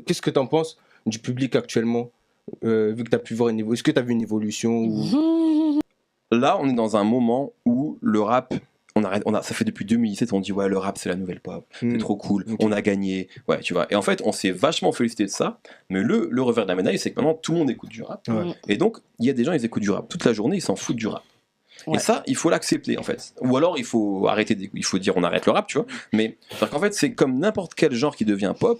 qu'est-ce que tu en penses du public actuellement, vu que tu as pu voir une évolution? Est-ce que tu as vu une évolution ou... Là, on est dans un moment où le rap, ça fait depuis 2017, on dit ouais, le rap c'est la nouvelle pop, c'est trop cool, on a gagné, ouais, tu vois. Et en fait, on s'est vachement félicité de ça, mais le revers de la médaille, c'est que maintenant tout le monde écoute du rap. Et donc, il y a des gens, ils écoutent du rap toute la journée, ils s'en foutent du rap. Et ça, il faut l'accepter en fait. Ou alors il faut il faut dire on arrête le rap, tu vois. Mais en fait, c'est comme n'importe quel genre qui devient pop.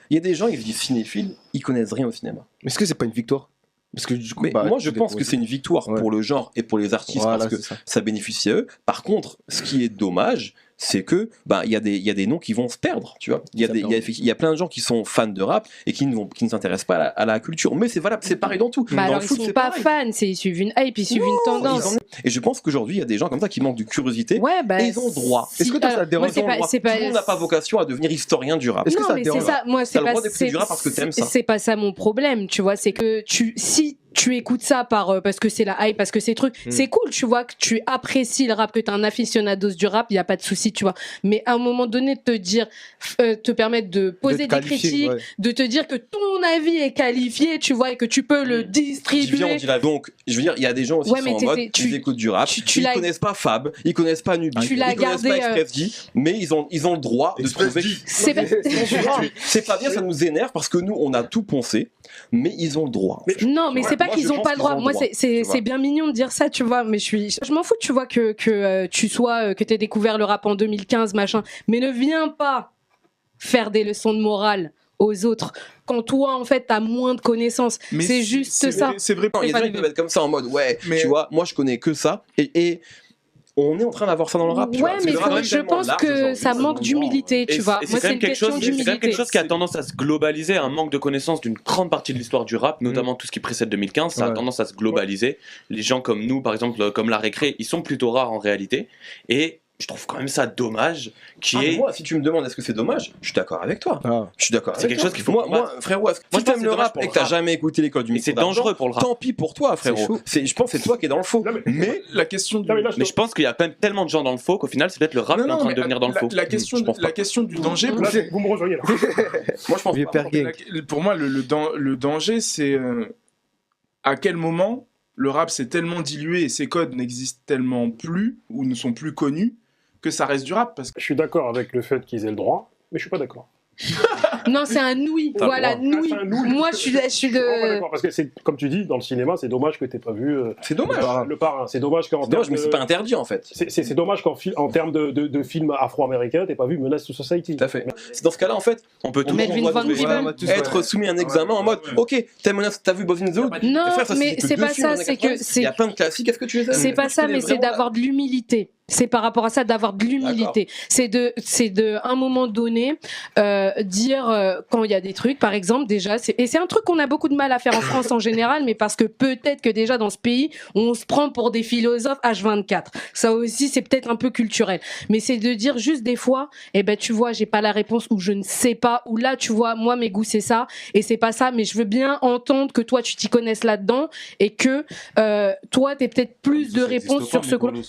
Il y a des gens, ils se disent cinéphiles, ils connaissent rien au cinéma. Mais est-ce que c'est pas une victoire? Parce que du coup, moi je pense que c'est une victoire pour le genre et pour les artistes, parce que ça bénéficie à eux. Par contre, ce qui est dommage, c'est que il y a des noms qui vont se perdre, tu vois. Il y a plein de gens qui sont fans de rap et qui ne s'intéressent pas à la culture. Mais c'est valable, c'est pareil dans tout. Bah dans alors le foot, ils sont pas fans, ils suivent une hype, ils suivent une tendance. Et je pense qu'aujourd'hui il y a des gens comme ça qui manquent de curiosité, et ils ont droit. Est-ce que ça te dérange? Tout le monde n'a pas vocation à devenir historien du rap. Est-ce que non, ça mais te dérange? c'est ça, moi c'est le pas droit d'écouter du rap parce que t'aimes ça. c'est pas ça mon problème, tu vois, c'est que si tu écoutes ça parce que c'est la hype, parce que c'est truc, c'est cool, tu vois, que tu apprécies le rap, que t'es un aficionados du rap, il y a pas de souci, tu vois. Mais à un moment donné, te permettre de poser des critiques, de te dire que ton avis est qualifié, tu vois, et que tu peux le distribuer. Donc, je veux dire, il y a des gens aussi qui sont en mode, ils écoutent du rap, ils connaissent pas Fab, ils connaissent pas Nubi, ils connaissent pas Express G, mais ils ont le droit de trouver. C'est pas bien, ça nous énerve parce que nous, on a tout poncé, mais ils ont le droit. Non, mais c'est pas qu'ils ont pas le droit. Moi, c'est bien mignon de dire ça, tu vois, mais je m'en fous, tu vois, que que t'aies découvert le rap en 2015, machin, mais ne viens pas faire des leçons de morale aux autres quand toi en fait t'as moins de connaissances. C'est juste ça. C'est vrai. Il y a des gens qui peuvent être comme ça en mode tu vois, moi je connais que ça et on est en train d'avoir ça dans le rap. Ouais, mais je pense que ça manque d'humilité, tu vois. Moi, c'est une question d'humilité. C'est quand même quelque chose qui a tendance à se globaliser, un manque de connaissance d'une grande partie de l'histoire du rap, notamment tout ce qui précède 2015, ça a tendance à se globaliser. Les gens comme nous, par exemple, comme la récré, ils sont plutôt rares en réalité. Et je trouve quand même ça dommage. Moi, si tu me demandes est-ce que c'est dommage, je suis d'accord avec toi. Je suis d'accord. C'est quelque chose qu'il faut. Moi, frérot, si t'aimes le rap et que t'as jamais écouté l'école du micro, c'est dangereux pour le rap. Tant pis pour toi, frérot. Je pense que c'est toi qui es dans le faux. Mais la question. Mais je pense qu'il y a tellement de gens dans le faux qu'au final, c'est peut-être le rap qui est en train de devenir dans le faux. La question du danger. Vous me rejoignez là. Moi, je pense pas. Pour moi, le danger, c'est à quel moment le rap s'est tellement dilué et ses codes n'existent tellement plus ou ne sont plus connus que ça reste du rap. Parce que je suis d'accord avec le fait qu'ils aient le droit, mais je suis pas d'accord. Non, c'est un nouille. Voilà, nouille. Moi, je suis de. Parce que c'est comme tu dis, dans le cinéma, c'est dommage que t'aies pas vu. C'est dommage. Le Parrain. C'est dommage qu'en termes. Mais c'est pas interdit en fait. C'est dommage qu'en termes de films afro-américains, t'aies pas vu Menace to Society. Tout à fait. C'est dans ce cas-là en fait, on peut tous être soumis à un examen en mode, ok, t'as vu Boys in the Hood? Non, mais c'est pas ça. C'est que il y a plein de classiques. Est-ce que tu les aimes? C'est pas ça, mais c'est d'avoir de l'humilité. C'est par rapport à ça, d'avoir de l'humilité. C'est de un moment donné dire quand il y a des trucs, par exemple, déjà, et c'est un truc qu'on a beaucoup de mal à faire en France en général, mais parce que peut-être que déjà dans ce pays, on se prend pour des philosophes H24. Ça aussi, c'est peut-être un peu culturel. Mais c'est de dire juste des fois, tu vois, j'ai pas la réponse, ou je ne sais pas, ou là, tu vois, moi, mes goûts, c'est ça, et c'est pas ça, mais je veux bien entendre que toi, tu t'y connaisses là-dedans, et que toi, t'aies peut-être plus de réponses sur ce coup-là.